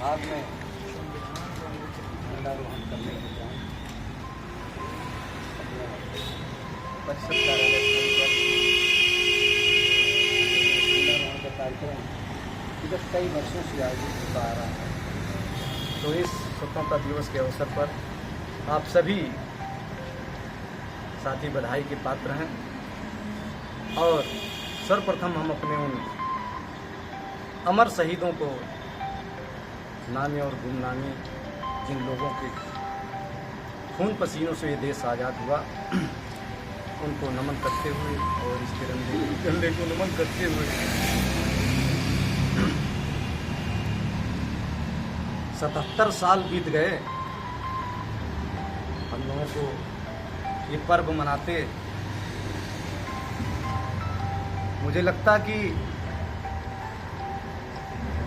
हाल में झंडारोहण करने के दौरान परिषद कार्यालय पर झंडारोहण का कार्यक्रम विगत कई वर्षों से आयोजित होता आ रहा है। तो इस स्वतंत्रता दिवस के अवसर पर आप सभी साथी बधाई के पात्र हैं और सर्वप्रथम हम अपने उन अमर शहीदों को, नामी और गुमनामी जिन लोगों के खून पसीनों से ये देश आज़ाद हुआ, उनको नमन करते हुए और इस तिरंगे को नमन करते हुए 77 साल बीत गए हम लोगों को ये पर्व मनाते। मुझे लगता कि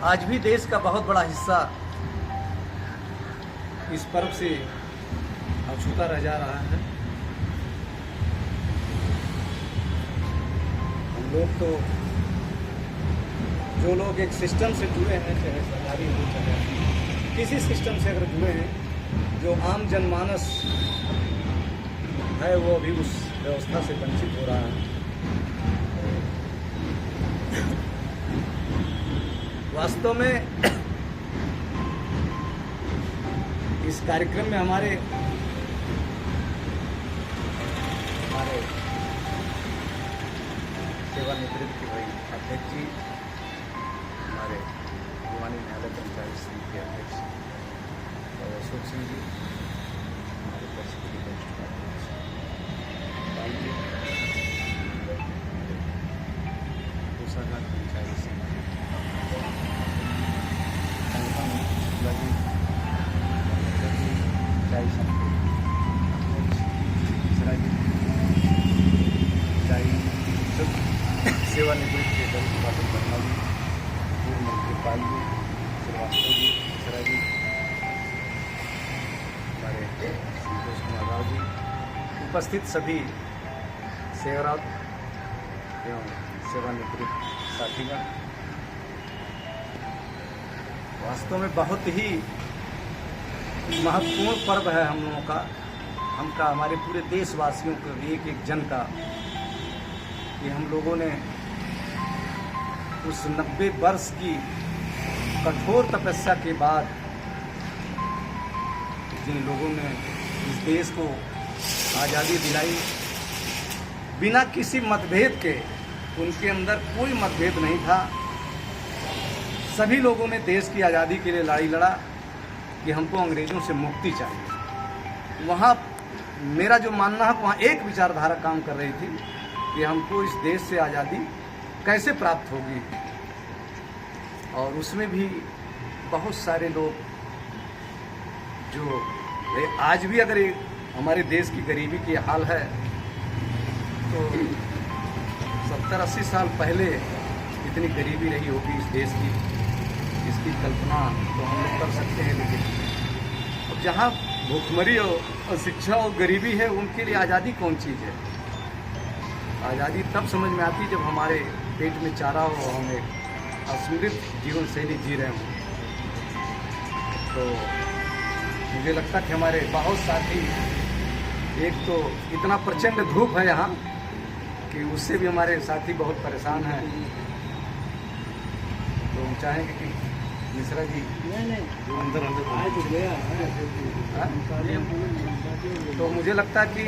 आज भी देश का बहुत बड़ा हिस्सा इस पर्व से अछूता रह जा रहा है। हम लोग तो जो लोग एक सिस्टम से जुड़े हैं, चाहे सरकारी हो चाहे किसी सिस्टम से अगर जुड़े हैं, जो आम जनमानस है वो अभी उस व्यवस्था से वंचित हो रहा है। वास्तव में इस कार्यक्रम में हमारे सेवानिवृत्त के भाई अध्यक्ष जी, हमारे दीवानी न्यायालय पंचायत समिति के अध्यक्ष और अशोक सिंह जी, हमारे परिषद के वरिष्ठ अध्यक्ष कोषागार पंचायत समिति सेवानिवृत्त के वरिष्ठ पाठक वर्मा जी, पूर्व मंत्री पाल जी, श्रीवास्तव जी, मिश्रा जी, हमारे संतोष कुमार राव जी, उपस्थित सभी सेवारत एवं सेवानिवृत्त साथीगण, वास्तव में बहुत ही महत्वपूर्ण पर्व है हम लोगों का, हमारे पूरे देशवासियों को, एक एक जन का, कि हम लोगों ने उस 90 वर्ष की कठोर तपस्या के बाद जिन लोगों ने इस देश को आज़ादी दिलाई, बिना किसी मतभेद के, उनके अंदर कोई मतभेद नहीं था, सभी लोगों ने देश की आज़ादी के लिए लड़ाई लड़ा कि हमको अंग्रेज़ों से मुक्ति चाहिए। वहाँ मेरा जो मानना है, वहाँ एक विचारधारा काम कर रही थी कि हमको इस देश से आज़ादी कैसे प्राप्त होगी, और उसमें भी बहुत सारे लोग जो आज भी अगर हमारे देश की गरीबी की हाल है, तो 70-80 साल पहले इतनी गरीबी रही होगी इस देश की, इसकी कल्पना तो हम लोग कर सकते हैं। लेकिन अब जहाँ भूखमरी और शिक्षा और गरीबी है, उनके लिए आज़ादी कौन चीज़ है? आज़ादी तब समझ में आती जब हमारे पेट में चारा हो और हम एक असमृद्ध जीवन शैली जी रहे हों। तो मुझे लगता कि हमारे बहुत साथी, एक तो इतना प्रचंड धूप है यहाँ कि उससे भी हमारे साथी बहुत परेशान हैं। तो हम चाहेंगे कि मिश्रा जी अंदर तो मुझे लगता कि